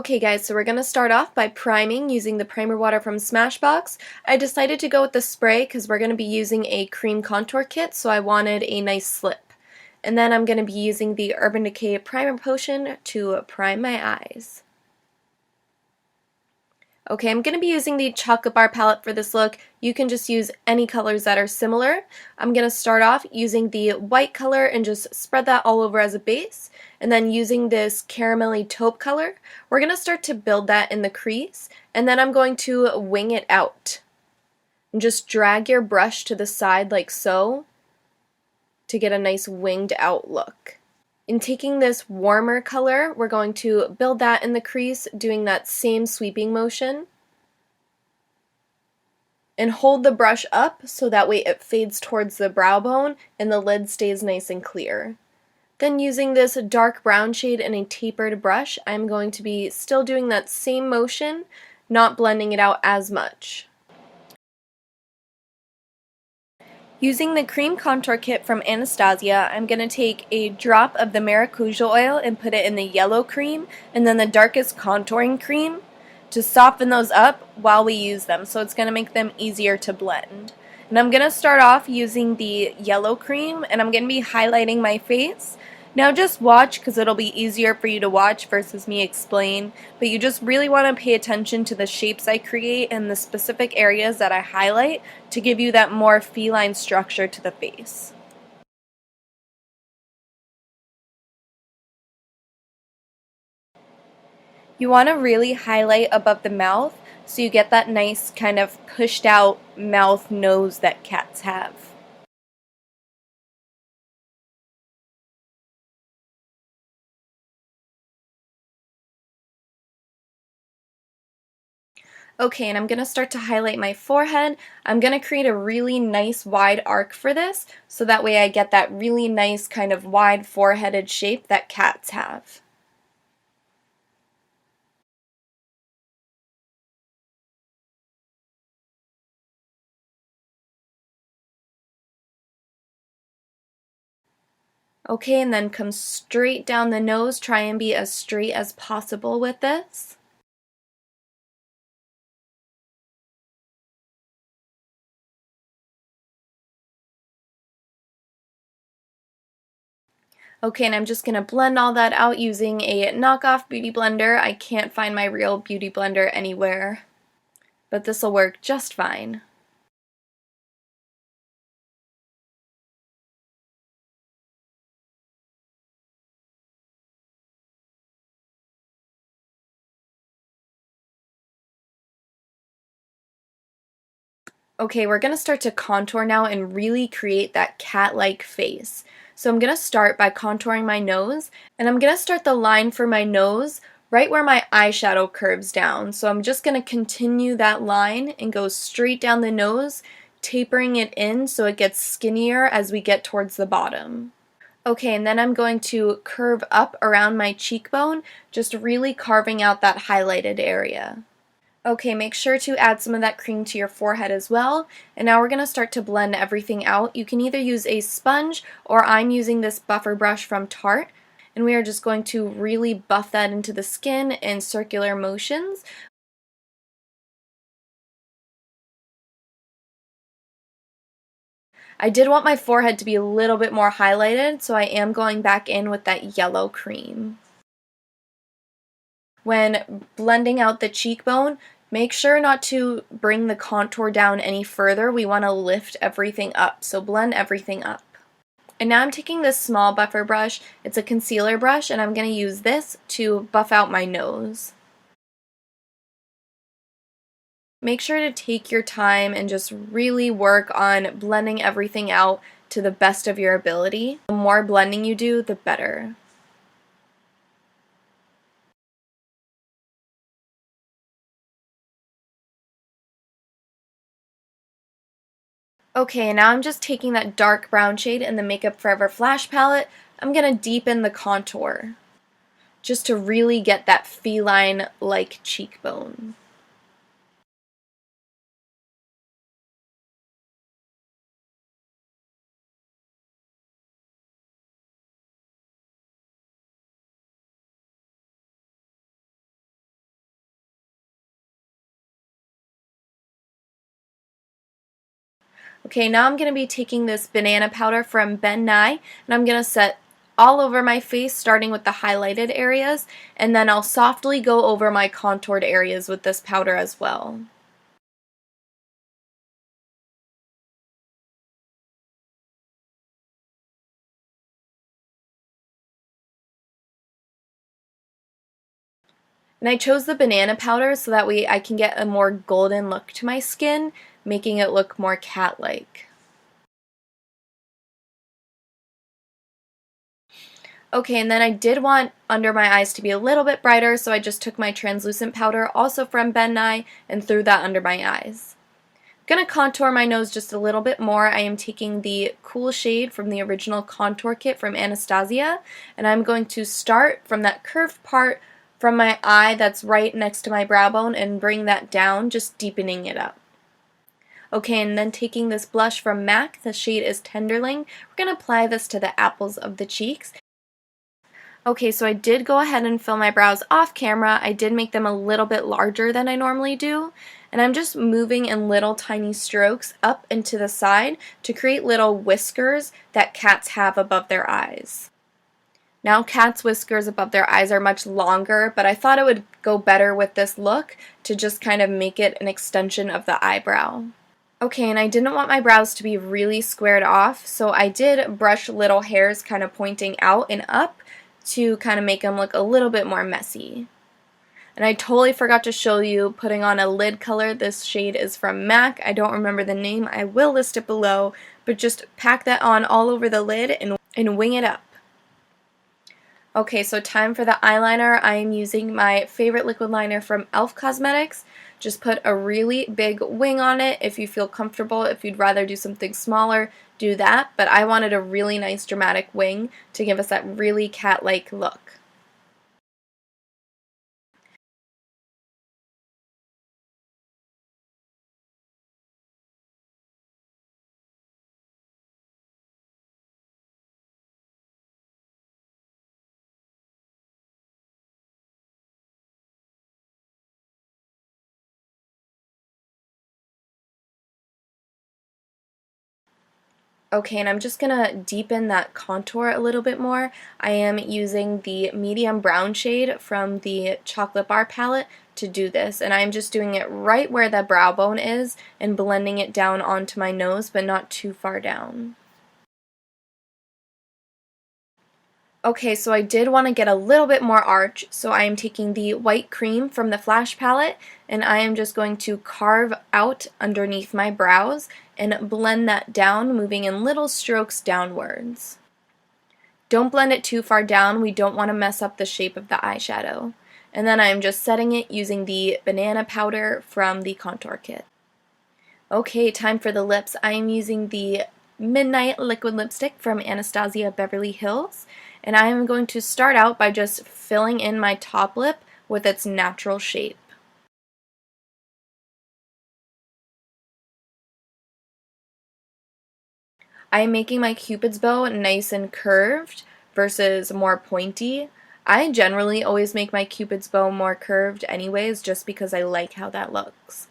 Okay guys, so we're going to start off by priming using the primer water from Smashbox. I decided to go with the spray because we're going to be using a cream contour kit, so I wanted a nice slip. And then I'm going to be using the Urban Decay Primer Potion to prime my eyes. Okay, I'm going to be using the Chocolate Bar palette for this look. You can just use any colors that are similar. I'm going to start off using the white color and just spread that all over as a base. And then using this caramelly taupe color, we're going to start to build that in the crease. And then I'm going to wing it out. And just drag your brush to the side like so to get a nice winged out look. In taking this warmer color, we're going to build that in the crease, doing that same sweeping motion. And hold the brush up so that way it fades towards the brow bone and the lid stays nice and clear. Then using this dark brown shade and a tapered brush, I'm going to be still doing that same motion, not blending it out as much. Using the cream contour kit from Anastasia, I'm going to take a drop of the Maracuja oil and put it in the yellow cream and then the darkest contouring cream to soften those up while we use them, so it's going to make them easier to blend. And I'm going to start off using the yellow cream and I'm going to be highlighting my face. Now just watch because it'll be easier for you to watch versus me explain, but you just really want to pay attention to the shapes I create and the specific areas that I highlight to give you that more feline structure to the face. You want to really highlight above the mouth so you get that nice kind of pushed out mouth nose that cats have. Okay, and I'm going to start to highlight my forehead. I'm going to create a really nice wide arc for this, so that way I get that really nice kind of wide foreheaded shape that cats have. Okay, and then come straight down the nose. Try and be as straight as possible with this. Okay, and I'm just going to blend all that out using a knockoff beauty blender. I can't find my real beauty blender anywhere, but this will work just fine. Okay, we're going to start to contour now and really create that cat-like face. So I'm going to start by contouring my nose, and I'm going to start the line for my nose right where my eyeshadow curves down. So I'm just going to continue that line and go straight down the nose, tapering it in so it gets skinnier as we get towards the bottom. Okay, and then I'm going to curve up around my cheekbone, just really carving out that highlighted area. Okay, make sure to add some of that cream to your forehead as well. And now we're going to start to blend everything out. You can either use a sponge or I'm using this buffer brush from Tarte. And we are just going to really buff that into the skin in circular motions. I did want my forehead to be a little bit more highlighted, so I am going back in with that yellow cream. When blending out the cheekbone, make sure not to bring the contour down any further. We want to lift everything up, so blend everything up. And now I'm taking this small buffer brush, it's a concealer brush, and I'm going to use this to buff out my nose. Make sure to take your time and just really work on blending everything out to the best of your ability. The more blending you do, the better. Okay, now I'm just taking that dark brown shade in the Makeup Forever Flash palette. I'm going to deepen the contour just to really get that feline-like cheekbone. Okay, now I'm going to be taking this banana powder from Ben Nye, and I'm going to set all over my face, starting with the highlighted areas, and then I'll softly go over my contoured areas with this powder as well. And I chose the banana powder so that way I can get a more golden look to my skin, making it look more cat-like. Okay, and then I did want under my eyes to be a little bit brighter, so I just took my translucent powder, also from Ben Nye, and threw that under my eyes. I'm going to contour my nose just a little bit more. I am taking the Cool shade from the original contour kit from Anastasia, and I'm going to start from that curved part from my eye that's right next to my brow bone and bring that down, just deepening it up. Okay, and then taking this blush from M.A.C, the shade is Tenderling, we're going to apply this to the apples of the cheeks. Okay, so I did go ahead and fill my brows off camera. I did make them a little bit larger than I normally do. And I'm just moving in little tiny strokes up and to the side to create little whiskers that cats have above their eyes. Now cats' whiskers above their eyes are much longer, but I thought it would go better with this look to just kind of make it an extension of the eyebrow. Okay, and I didn't want my brows to be really squared off, so I did brush little hairs kind of pointing out and up to kind of make them look a little bit more messy. And I totally forgot to show you putting on a lid color. This shade is from M.A.C. I don't remember the name. I will list it below, but just pack that on all over the lid and wing it up. Okay, so time for the eyeliner. I am using my favorite liquid liner from E.L.F. Cosmetics. Just put a really big wing on it if you feel comfortable. If you'd rather do something smaller, do that. But I wanted a really nice dramatic wing to give us that really cat-like look. Okay, and I'm just going to deepen that contour a little bit more. I am using the medium brown shade from the Chocolate Bar palette to do this, and I'm just doing it right where the brow bone is and blending it down onto my nose, but not too far down. Okay, so I did want to get a little bit more arch, so I am taking the white cream from the Flash palette, and I am just going to carve out underneath my brows and blend that down, moving in little strokes downwards. Don't blend it too far down, we don't want to mess up the shape of the eyeshadow. And then I'm just setting it using the banana powder from the contour kit. Okay, time for the lips. I am using the Midnight Liquid Lipstick from Anastasia Beverly Hills, and I am going to start out by just filling in my top lip with its natural shape. I am making my cupid's bow nice and curved versus more pointy. I generally always make my cupid's bow more curved anyways, just because I like how that looks.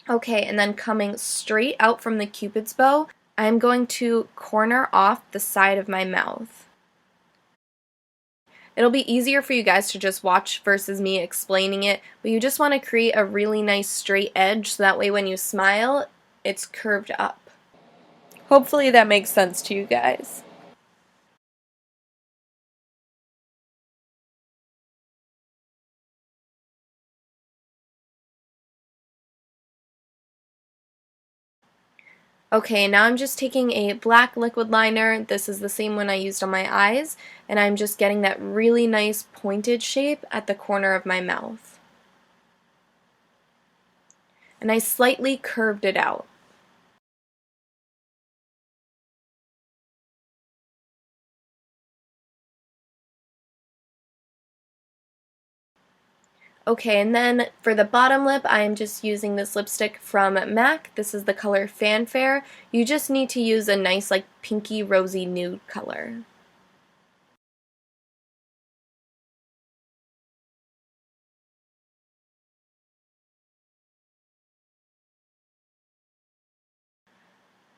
Okay, and then coming straight out from the cupid's bow, I'm going to corner off the side of my mouth. It'll be easier for you guys to just watch versus me explaining it, but you just want to create a really nice straight edge so that way when you smile, it's curved up. Hopefully that makes sense to you guys. Okay, now I'm just taking a black liquid liner. This is the same one I used on my eyes, and I'm just getting that really nice pointed shape at the corner of my mouth. And I slightly curved it out. Okay, and then for the bottom lip, I am just using this lipstick from M.A.C. This is the color Fanfare. You just need to use a nice like pinky rosy nude color.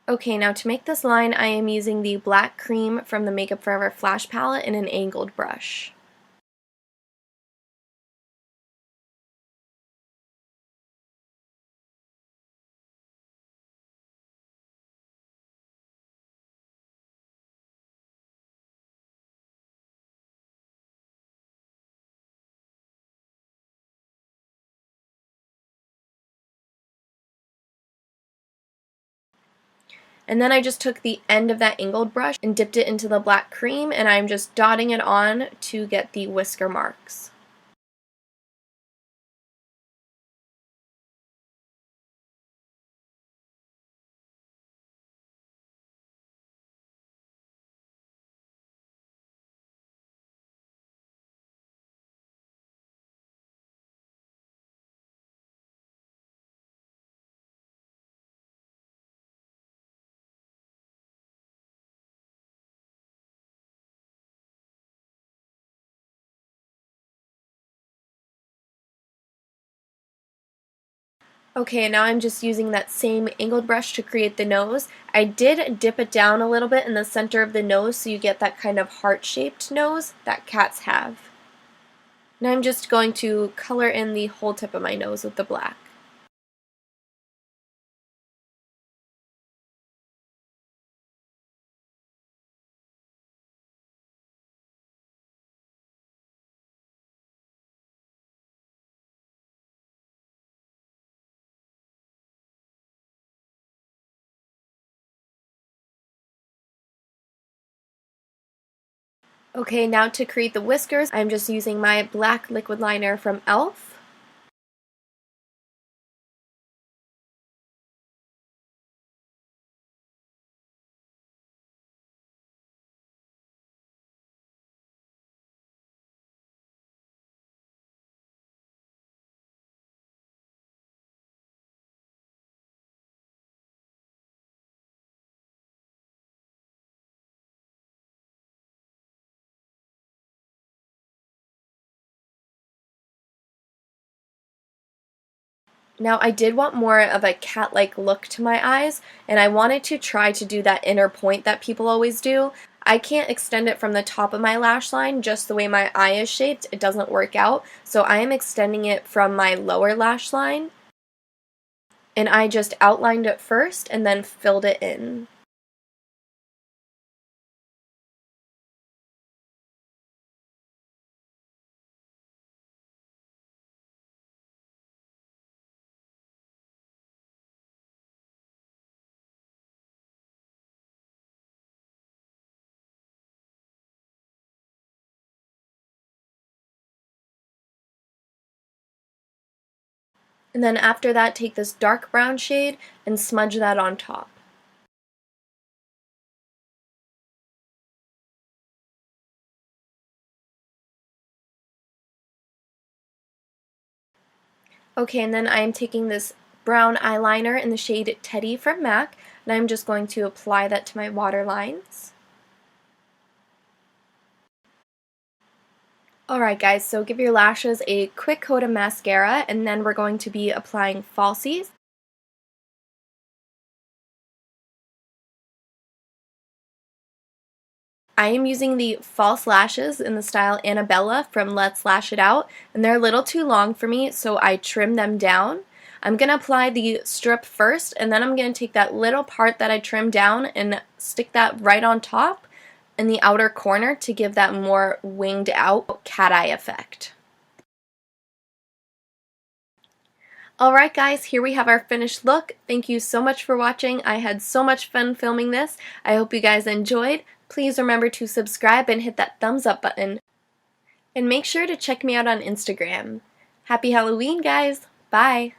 Okay, now to make this line, I am using the black cream from the Makeup Forever Flash palette in an angled brush. And then I just took the end of that angled brush and dipped it into the black cream, and I'm just dotting it on to get the whisker marks. Okay, and now I'm just using that same angled brush to create the nose. I did dip it down a little bit in the center of the nose so you get that kind of heart-shaped nose that cats have. Now I'm just going to color in the whole tip of my nose with the black. Okay, now to create the whiskers, I'm just using my black liquid liner from E.L.F. Now I did want more of a cat-like look to my eyes, and I wanted to try to do that inner point that people always do. I can't extend it from the top of my lash line just the way my eye is shaped. It doesn't work out, so I am extending it from my lower lash line, and I just outlined it first and then filled it in. And then after that, take this dark brown shade and smudge that on top. Okay, and then I am taking this brown eyeliner in the shade Teddy from M.A.C, and I'm just going to apply that to my waterlines. Alright guys, so give your lashes a quick coat of mascara, and then we're going to be applying falsies. I am using the false lashes in the style Annabella from Let's Lash It Out, and they're a little too long for me, so I trim them down. I'm going to apply the strip first, and then I'm going to take that little part that I trimmed down and stick that right on top in the outer corner to give that more winged out cat eye effect. Alright guys, here we have our finished look. Thank you so much for watching. I had so much fun filming this. I hope you guys enjoyed. Please remember to subscribe and hit that thumbs up button. And make sure to check me out on Instagram. Happy Halloween, guys! Bye!